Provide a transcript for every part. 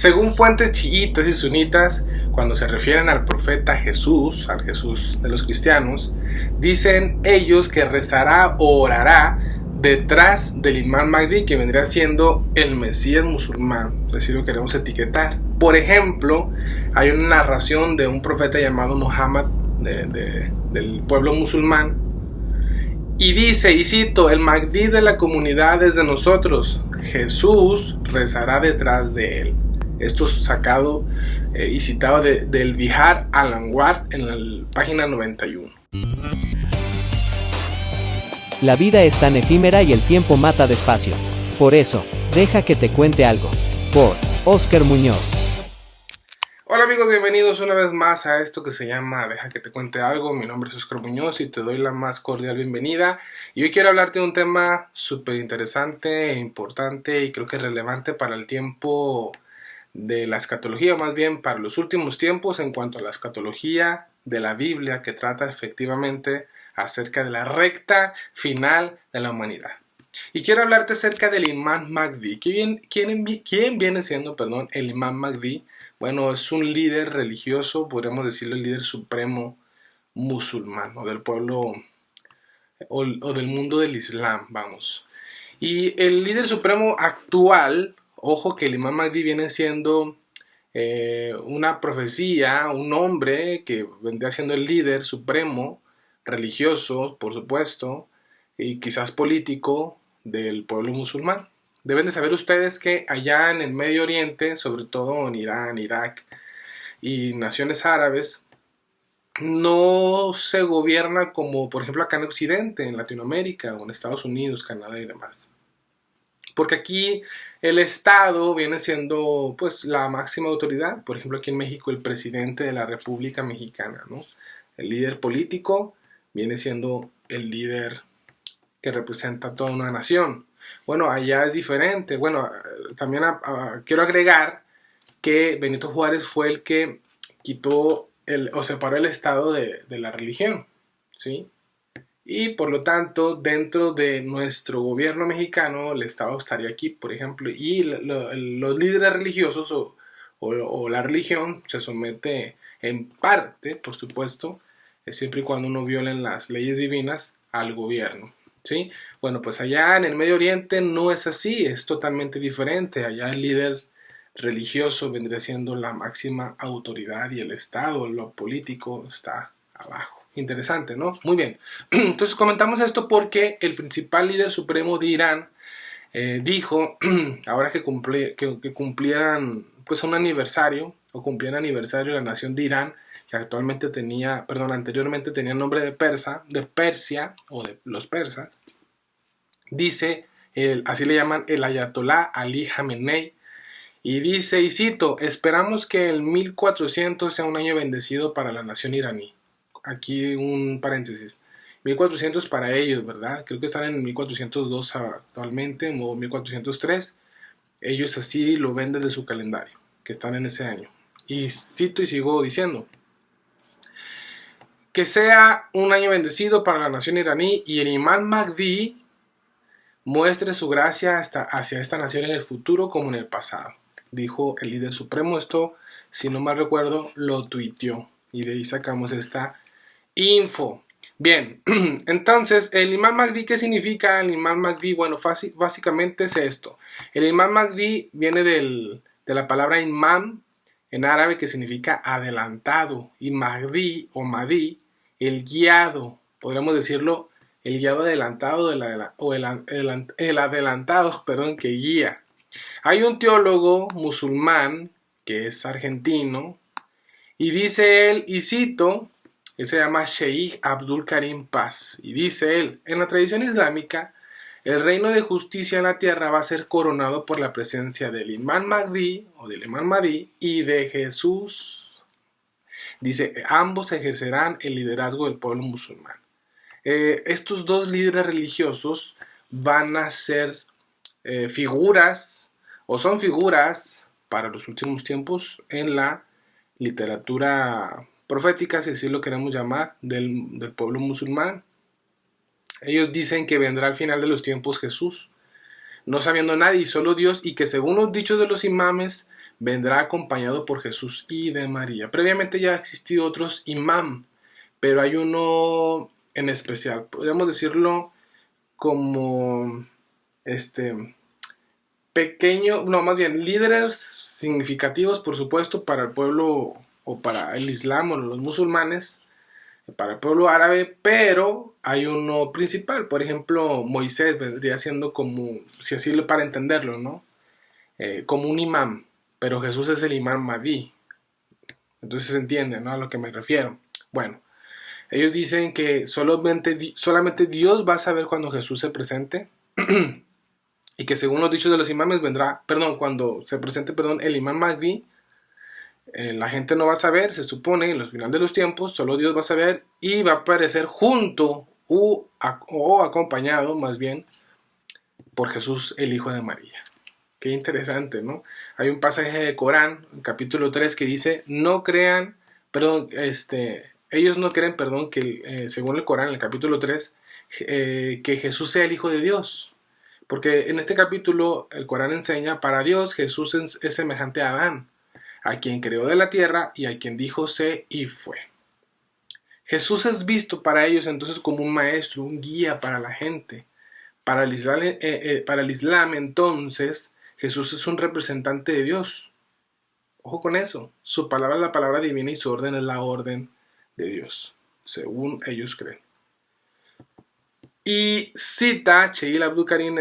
Según fuentes chiitas y sunitas, cuando se refieren al profeta Jesús, al Jesús de los cristianos, dicen ellos que rezará o orará detrás del Imam Mahdi, que vendría siendo el Mesías musulmán, así lo queremos etiquetar. Por ejemplo, hay una narración de un profeta llamado Muhammad del pueblo musulmán, y dice, y cito, el Mahdi de la comunidad es de nosotros, Jesús rezará detrás de él. Esto es sacado y citado del Bihar al-Anwar en la página 91. La vida es tan efímera y el tiempo mata despacio. Por eso, deja que te cuente algo. Por Óscar Muñoz. Hola amigos, bienvenidos una vez más a esto que se llama Deja que te cuente algo. Mi nombre es Óscar Muñoz y te doy la más cordial bienvenida. Y hoy quiero hablarte de un tema súper interesante e importante y creo que relevante para el tiempo de la escatología, más bien para los últimos tiempos en cuanto a la escatología de la Biblia, que trata efectivamente acerca de la recta final de la humanidad. Y quiero hablarte acerca del Imam Mahdi. ¿Quién viene siendo, el Imam Mahdi? Bueno, es un líder religioso, podríamos decirlo el líder supremo musulmán o del pueblo o del mundo del Islam, vamos. Y el líder supremo actual, ojo que el Imam Mahdi viene siendo una profecía, un hombre que vendría siendo el líder supremo, religioso, por supuesto, y quizás político del pueblo musulmán. Deben de saber ustedes que allá en el Medio Oriente, sobre todo en Irán, Irak y naciones árabes, no se gobierna como por ejemplo acá en Occidente, en Latinoamérica o en Estados Unidos, Canadá y demás. Porque aquí el Estado viene siendo pues la máxima autoridad. Por ejemplo, aquí en México el presidente de la República Mexicana, ¿no? El líder político viene siendo el líder que representa a toda una nación. Bueno, allá es diferente. Bueno, también quiero agregar que Benito Juárez fue el que quitó o separó el Estado de la religión, ¿sí? Y por lo tanto, dentro de nuestro gobierno mexicano, el Estado estaría aquí, por ejemplo, y los líderes religiosos o la religión se somete en parte, por supuesto, siempre y cuando no violen las leyes divinas, al gobierno, ¿sí? Bueno, pues allá en el Medio Oriente no es así, es totalmente diferente. Allá el líder religioso vendría siendo la máxima autoridad y el Estado, lo político, está abajo. Interesante, ¿no? Muy bien. Entonces comentamos esto porque el principal líder supremo de Irán dijo, ahora que cumplieran pues un aniversario, o cumplían aniversario de la nación de Irán, que anteriormente tenía nombre de Persia, o de los persas, dice, así le llaman el Ayatolá Ali Jamenei, y dice, y cito, esperamos que el 1400 sea un año bendecido para la nación iraní. Aquí un paréntesis, 1400 para ellos, ¿verdad? Creo que están en 1402 actualmente, o 1403. Ellos así lo ven desde su calendario, que están en ese año. Y cito y sigo diciendo, que sea un año bendecido para la nación iraní y el Imam Mahdi muestre su gracia hacia esta nación en el futuro como en el pasado. Dijo el líder supremo. Esto, si no mal recuerdo, lo tuiteó. Y de ahí sacamos esta info. Bien, entonces, ¿el Imam Mahdi qué significa? El Imam Mahdi, bueno, básicamente es esto. El Imam Mahdi viene de la palabra imam en árabe, que significa adelantado, y Mahdi o Mahdi, el guiado, podríamos decirlo, el guiado adelantado el adelantado, que guía. Hay un teólogo musulmán que es argentino y dice él, y cito, él se llama Sheikh Abdul Karim Paz, y dice él, en la tradición islámica, el reino de justicia en la tierra va a ser coronado por la presencia del Imam Mahdi o del Imam Mahdi y de Jesús. Dice, ambos ejercerán el liderazgo del pueblo musulmán. Estos dos líderes religiosos van a ser figuras, o son figuras para los últimos tiempos en la literatura profética, si así lo queremos llamar, del pueblo musulmán. Ellos dicen que vendrá al final de los tiempos Jesús, no sabiendo nadie, solo Dios, y que según los dichos de los imames, vendrá acompañado por Jesús y de María. Previamente ya existido otros imam, pero hay uno en especial, podríamos decirlo como pequeño, no, más bien líderes significativos, por supuesto, para el pueblo o para el Islam o los musulmanes, para el pueblo árabe, pero hay uno principal. Por ejemplo, Moisés vendría siendo como, si así para entenderlo, ¿no? Como un imam, pero Jesús es el imam Mahdi. Entonces se entiende, ¿no? A lo que me refiero. Bueno, ellos dicen que solamente Dios va a saber cuando Jesús se presente. Y que según los dichos de los imames cuando se presente, el imam Mahdi, la gente no va a saber, se supone, en los finales de los tiempos, solo Dios va a saber y va a aparecer junto o acompañado, más bien, por Jesús, el Hijo de María. Qué interesante, ¿no? Hay un pasaje del Corán, capítulo 3, que dice, ellos no creen, que según el Corán, en el capítulo 3, que Jesús sea el Hijo de Dios. Porque en este capítulo el Corán enseña, para Dios Jesús es semejante a Adán, a quien creó de la tierra y a quien dijo sé y fue. Jesús es visto para ellos entonces como un maestro, un guía para la gente. Para el Islam entonces Jesús es un representante de Dios. Ojo con eso, su palabra es la palabra divina y su orden es la orden de Dios, según ellos creen. Y cita Cheikh Abdul Karim,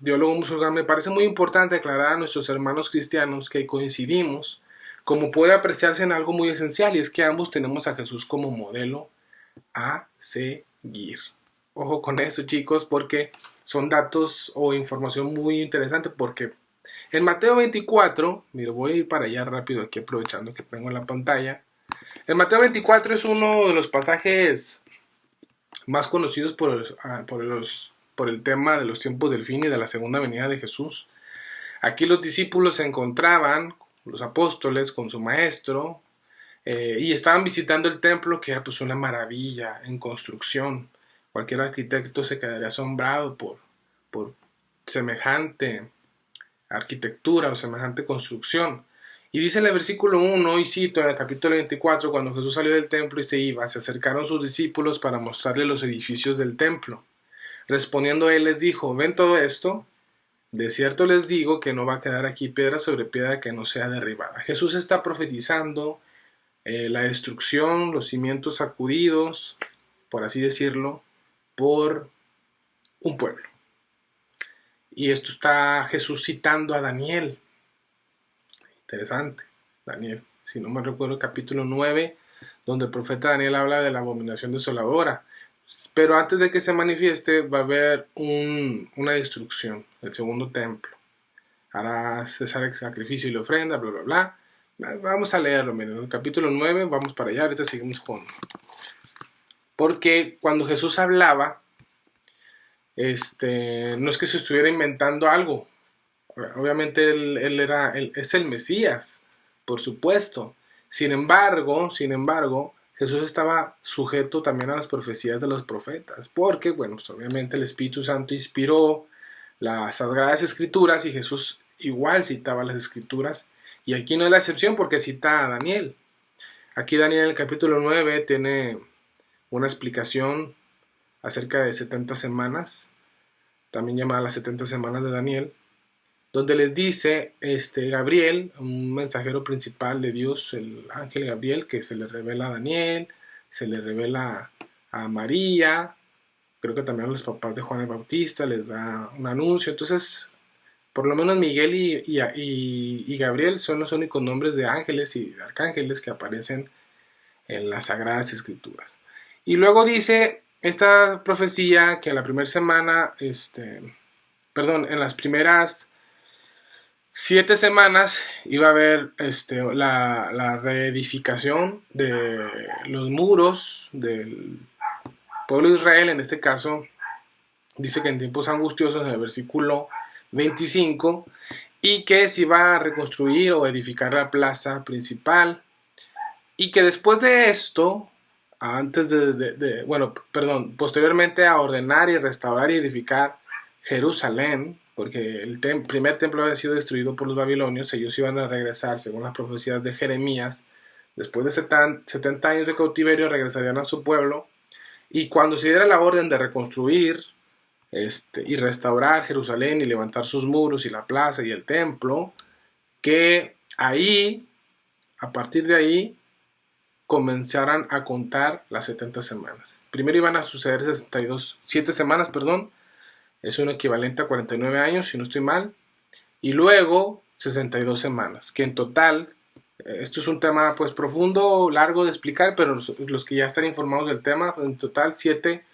teólogo musulmán. Me parece muy importante aclarar a nuestros hermanos cristianos que coincidimos, como puede apreciarse en algo muy esencial, y es que ambos tenemos a Jesús como modelo a seguir. Ojo con eso, chicos, porque son datos o información muy interesante, porque en Mateo 24, mira, voy a ir para allá rápido aquí aprovechando que tengo en la pantalla. En Mateo 24 es uno de los pasajes más conocidos por el tema de los tiempos del fin y de la segunda venida de Jesús. Aquí los discípulos se encontraban, los apóstoles, con su maestro, y estaban visitando el templo, que era pues una maravilla en construcción. Cualquier arquitecto se quedaría asombrado por semejante arquitectura o semejante construcción. Y dice en el versículo 1, y cito en el capítulo 24, cuando Jesús salió del templo y se acercaron sus discípulos para mostrarle los edificios del templo. Respondiendo él les dijo, ¿ven todo esto? De cierto les digo que no va a quedar aquí piedra sobre piedra que no sea derribada. Jesús está profetizando la destrucción, los cimientos sacudidos, por así decirlo, por un pueblo. Y esto está Jesús citando a Daniel. Interesante, Daniel, si no me recuerdo, capítulo 9, donde el profeta Daniel habla de la abominación desoladora. Pero antes de que se manifieste va a haber una destrucción, el segundo templo. Hará cesar el sacrificio y la ofrenda, bla, bla, bla. Vamos a leerlo, miren, en el capítulo 9, vamos para allá, ahorita seguimos con... Porque cuando Jesús hablaba, no es que se estuviera inventando algo. Obviamente él es el Mesías, por supuesto. Sin embargo, Jesús estaba sujeto también a las profecías de los profetas, porque, bueno, pues obviamente el Espíritu Santo inspiró las Sagradas Escrituras y Jesús igual citaba las Escrituras, y aquí no es la excepción porque cita a Daniel. Aquí Daniel en el capítulo 9 tiene una explicación acerca de 70 semanas, también llamada las 70 semanas de Daniel, donde les dice Gabriel, un mensajero principal de Dios, el ángel Gabriel, que se le revela a Daniel, se le revela a María, creo que también a los papás de Juan el Bautista, les da un anuncio. Entonces, por lo menos Miguel y Gabriel son los únicos nombres de ángeles y de arcángeles que aparecen en las Sagradas Escrituras. Y luego dice esta profecía que en la primera semana, en las primeras 7 semanas iba a haber la reedificación de los muros del pueblo de Israel. En este caso dice que en tiempos angustiosos, en el versículo 25, y que se iba a reconstruir o edificar la plaza principal, y que después de esto, posteriormente a ordenar y restaurar y edificar Jerusalén, porque el primer templo había sido destruido por los babilonios. Ellos iban a regresar, según las profecías de Jeremías, después de 70 años de cautiverio, regresarían a su pueblo, y cuando se diera la orden de reconstruir y restaurar Jerusalén y levantar sus muros y la plaza y el templo, que ahí, a partir de ahí, comenzaran a contar las 70 semanas. Primero iban a suceder 7 semanas, es un equivalente a 49 años, si no estoy mal, y luego 62 semanas, que en total, esto es un tema pues profundo, largo de explicar, pero los que ya están informados del tema, en total 7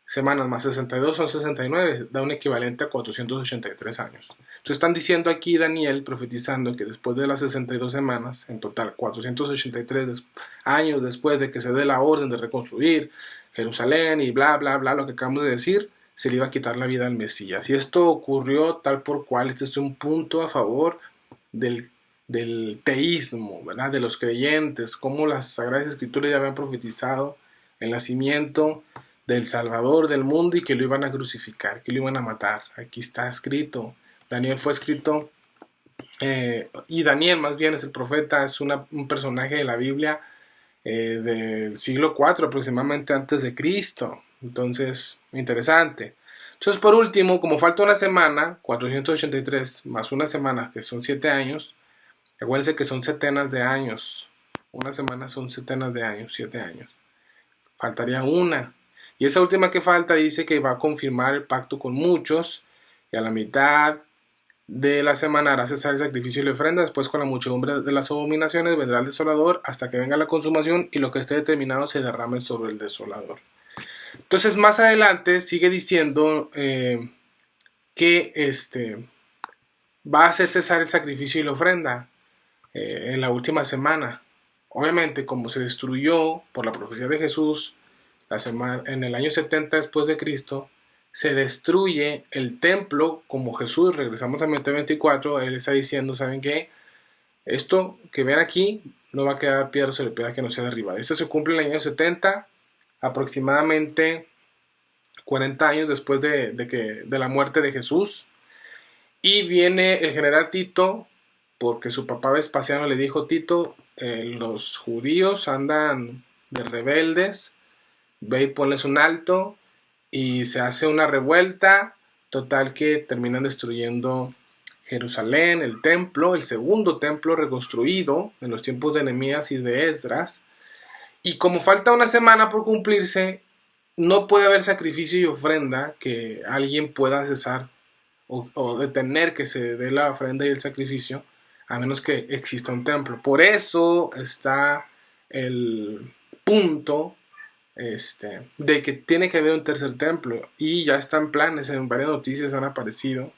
semanas más 62 son 69, da un equivalente a 483 años. Entonces están diciendo aquí Daniel, profetizando que después de las 62 semanas, en total 483 años después de que se dé la orden de reconstruir Jerusalén y bla bla bla, lo que acabamos de decir, se le iba a quitar la vida al Mesías. Y esto ocurrió tal por cual. Este es un punto a favor del teísmo, ¿verdad? De los creyentes, como las Sagradas Escrituras ya habían profetizado el nacimiento del Salvador del mundo y que lo iban a crucificar, que lo iban a matar. Aquí está escrito. Daniel fue escrito, y Daniel más bien es el profeta, es un personaje de la Biblia del siglo IV aproximadamente antes de Cristo. Entonces, interesante. Entonces, por último, como falta una semana, 483 más una semana, que son 7 años, acuérdense que son setenas de años. Una semana son setenas de años, 7 años. Faltaría una. Y esa última que falta dice que va a confirmar el pacto con muchos, y a la mitad de la semana hará cesar el sacrificio y la ofrenda, después con la muchedumbre de las abominaciones vendrá el desolador hasta que venga la consumación y lo que esté determinado se derrame sobre el desolador. Entonces más adelante sigue diciendo que va a hacer cesar el sacrificio y la ofrenda en la última semana. Obviamente, como se destruyó por la profecía de Jesús en el año 70 después de Cristo, se destruye el templo como Jesús. Regresamos a Mateo 24, él está diciendo, ¿saben qué? Esto que ven aquí no va a quedar piedra sobre piedra que no sea derribada. Esto se cumple en el año 70, aproximadamente 40 años después de la muerte de Jesús. Y viene el general Tito, porque su papá Vespasiano le dijo, Tito, los judíos andan de rebeldes, ve y ponles un alto, y se hace una revuelta total que terminan destruyendo Jerusalén, el templo, el segundo templo reconstruido en los tiempos de Nehemías y de Esdras. Y como falta una semana por cumplirse, no puede haber sacrificio y ofrenda que alguien pueda cesar o detener que se dé la ofrenda y el sacrificio, a menos que exista un templo. Por eso está el punto de que tiene que haber un tercer templo, y ya están planes, en varias noticias han aparecido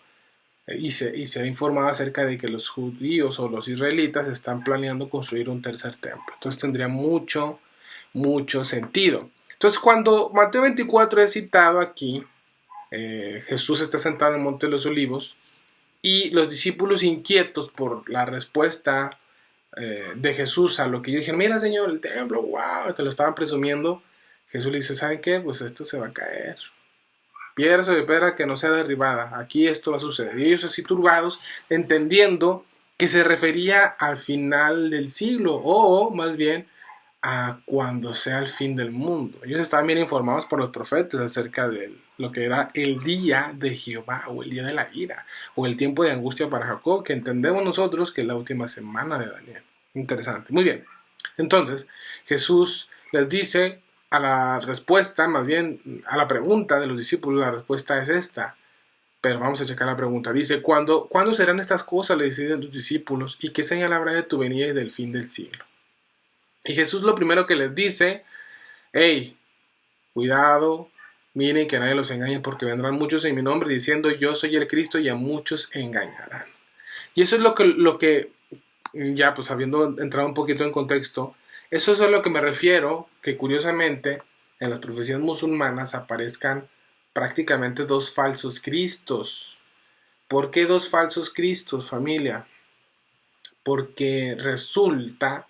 y se ha informado acerca de que los judíos o los israelitas están planeando construir un tercer templo. Entonces tendría mucho sentido. Entonces cuando Mateo 24 es citado aquí, Jesús está sentado en el Monte de los Olivos y los discípulos, inquietos por la respuesta de Jesús a lo que ellos dijeron, mira Señor, el templo, wow, te lo estaban presumiendo. Jesús le dice, ¿saben qué? Pues esto se va a caer. Piedra sobre piedra que no sea derribada. Aquí esto va a suceder. Y ellos así turbados, entendiendo que se refería al final del siglo, o más bien a cuando sea el fin del mundo. Ellos estaban bien informados por los profetas acerca de lo que era el día de Jehová, o el día de la ira, o el tiempo de angustia para Jacob, que entendemos nosotros que es la última semana de Daniel. Interesante. Muy bien. Entonces, Jesús les dice, a la respuesta, más bien a la pregunta de los discípulos, la respuesta es esta. Pero vamos a checar la pregunta. Dice, ¿cuándo serán estas cosas? Le dicen los discípulos, ¿y qué señal habrá de tu venida y del fin del siglo? Y Jesús lo primero que les dice, hey, cuidado, miren que nadie los engañe, porque vendrán muchos en mi nombre diciendo, yo soy el Cristo, y a muchos engañarán. Y eso es lo que ya pues habiendo entrado un poquito en contexto, eso es a lo que me refiero, que curiosamente en las profecías musulmanas aparezcan prácticamente dos falsos cristos. ¿Por qué dos falsos cristos, familia? Porque resulta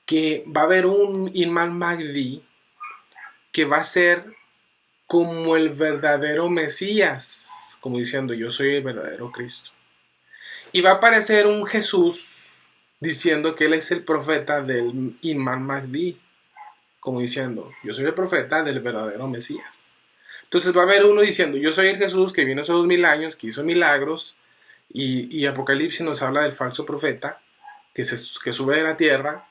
que va a haber un Imam Mahdi que va a ser como el verdadero Mesías, como diciendo, yo soy el verdadero Cristo. Y va a aparecer un Jesús diciendo que él es el profeta del Imam Mahdi, como diciendo, yo soy el profeta del verdadero Mesías. Entonces va a haber uno diciendo, yo soy el Jesús que vino hace 2000 años, que hizo milagros, y Apocalipsis nos habla del falso profeta que sube de la tierra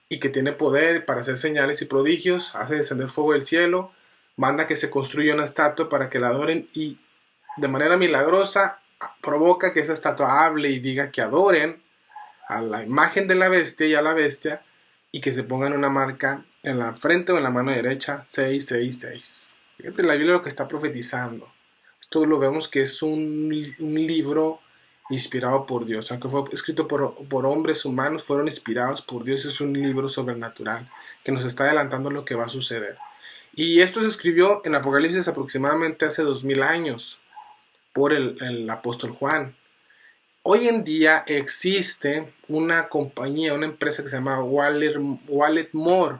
y que tiene poder para hacer señales y prodigios, hace descender fuego del cielo, manda que se construya una estatua para que la adoren y de manera milagrosa provoca que esa estatua hable y diga que adoren a la imagen de la bestia y a la bestia y que se pongan una marca en la frente o en la mano derecha, 666. Fíjate la Biblia lo que está profetizando. Esto lo vemos que es un libro inspirado por Dios, aunque fue escrito por hombres humanos, fueron inspirados por Dios. Es un libro sobrenatural que nos está adelantando lo que va a suceder. Y esto se escribió en Apocalipsis aproximadamente hace 2000 años por el apóstol Juan. Hoy en día existe una compañía, una empresa que se llama Walletmore,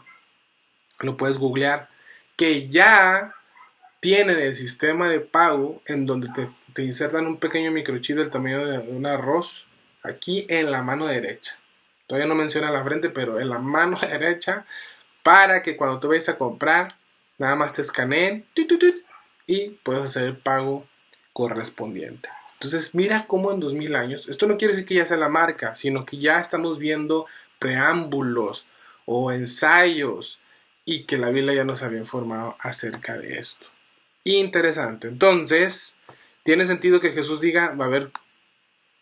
lo puedes googlear, que ya tienen el sistema de pago en donde te insertan un pequeño microchip del tamaño de un arroz aquí en la mano derecha. Todavía no menciona la frente, pero en la mano derecha, para que cuando tú vayas a comprar, nada más te escaneen y puedas hacer el pago correspondiente. Entonces mira cómo en 2000 años, esto no quiere decir que ya sea la marca, sino que ya estamos viendo preámbulos o ensayos y que la Biblia ya nos había informado acerca de esto. Interesante. Entonces, tiene sentido que Jesús diga, va a haber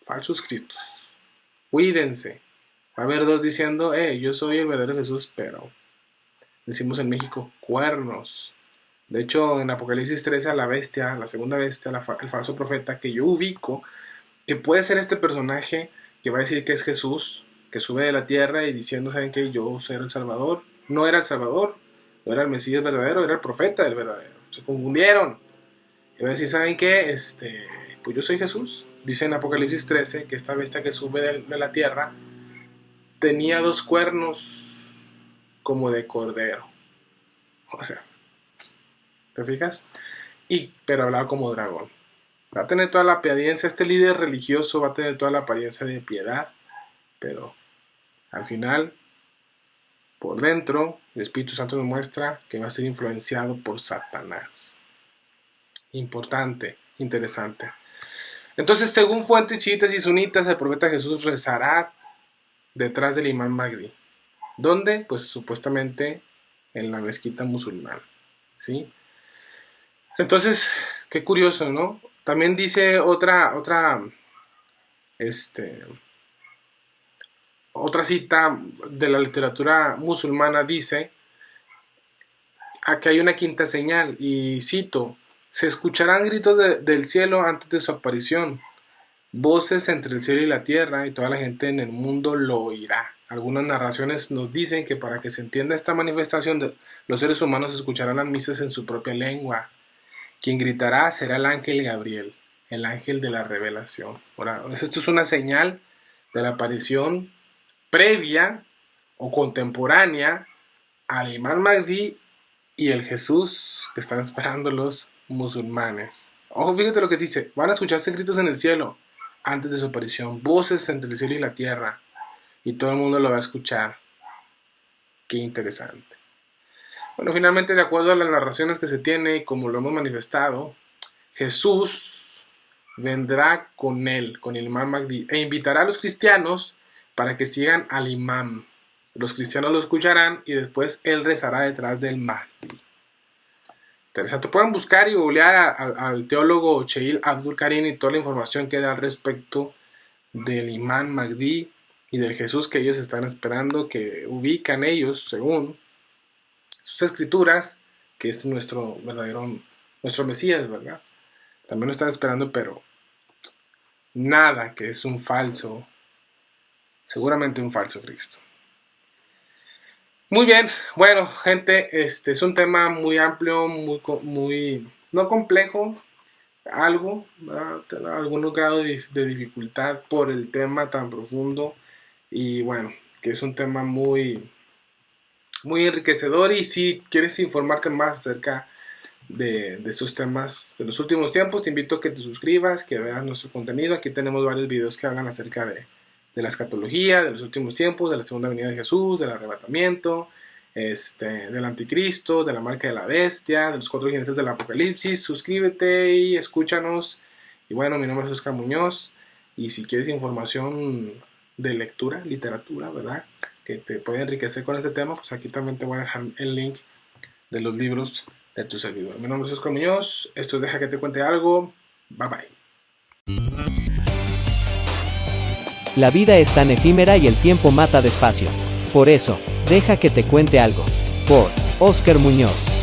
falsos cristos. Cuídense. Va a haber dos diciendo, yo soy el verdadero Jesús, pero decimos en México, cuernos. De hecho, en Apocalipsis 13, a la bestia, la segunda bestia, el falso profeta que yo ubico, que puede ser este personaje que va a decir que es Jesús, que sube de la tierra y diciendo, ¿saben qué? Yo soy el Salvador. No era el Salvador, no era el Mesías verdadero, era el profeta del verdadero. Se confundieron. Y va a decir, ¿saben qué? Pues yo soy Jesús. Dice en Apocalipsis 13 que esta bestia que sube de la tierra tenía 2 cuernos como de cordero. O sea, ¿te fijas? Pero hablaba como dragón. Va a tener toda la apariencia, este líder religioso va a tener toda la apariencia de piedad, pero al final, por dentro, el Espíritu Santo nos muestra que va a ser influenciado por Satanás. Importante, interesante. Entonces, según fuentes chiitas y sunitas, el profeta Jesús rezará detrás del Imam Mahdi. ¿Dónde? Pues supuestamente en la mezquita musulmana, ¿sí? Entonces, qué curioso, ¿no? También dice otra cita de la literatura musulmana, dice que hay una quinta señal, y cito, se escucharán gritos del cielo antes de su aparición, voces entre el cielo y la tierra, y toda la gente en el mundo lo oirá. Algunas narraciones nos dicen que para que se entienda esta manifestación, los seres humanos escucharán las misas en su propia lengua. Quien gritará será el ángel Gabriel, el ángel de la revelación. Ahora, esto es una señal de la aparición previa o contemporánea al Imam Mahdi y el Jesús que están esperando los musulmanes. Ojo, fíjate lo que dice, van a escucharse gritos en el cielo antes de su aparición, voces entre el cielo y la tierra, y todo el mundo lo va a escuchar. Qué interesante. Bueno, finalmente, de acuerdo a las narraciones que se tiene y como lo hemos manifestado, Jesús vendrá con él, con el Imam Mahdi, e invitará a los cristianos para que sigan al Imam. Los cristianos lo escucharán y después él rezará detrás del Mahdi. Interesante. Pueden buscar y googlear al teólogo Sheil Abdul Karim y toda la información que da al respecto del Imam Mahdi y del Jesús que ellos están esperando, que ubican ellos según sus escrituras, que es nuestro Mesías, ¿verdad? También lo están esperando, pero nada, que es un falso, seguramente un falso Cristo. Muy bien, bueno, gente, es un tema muy amplio, muy no complejo, algo, algún grado de dificultad por el tema tan profundo, y bueno, que es un tema muy enriquecedor. Y si quieres informarte más acerca de estos temas de los últimos tiempos. Te invito a que te suscribas, que veas nuestro contenido. Aquí tenemos varios videos que hablan acerca de la escatología, de los últimos tiempos, de la segunda venida de Jesús, del arrebatamiento, del anticristo, de la marca de la bestia, de los 4 jinetes del apocalipsis. Suscríbete y escúchanos. Y bueno, mi nombre es Oscar Muñoz. Y si quieres información de lectura, literatura, ¿verdad?, que te puede enriquecer con este tema, pues aquí también te voy a dejar el link de los libros de tu servidor. Mi nombre es Oscar Muñoz. Esto es Deja que te cuente algo. Bye bye. La vida es tan efímera y el tiempo mata despacio. Por eso, deja que te cuente algo. Por Oscar Muñoz.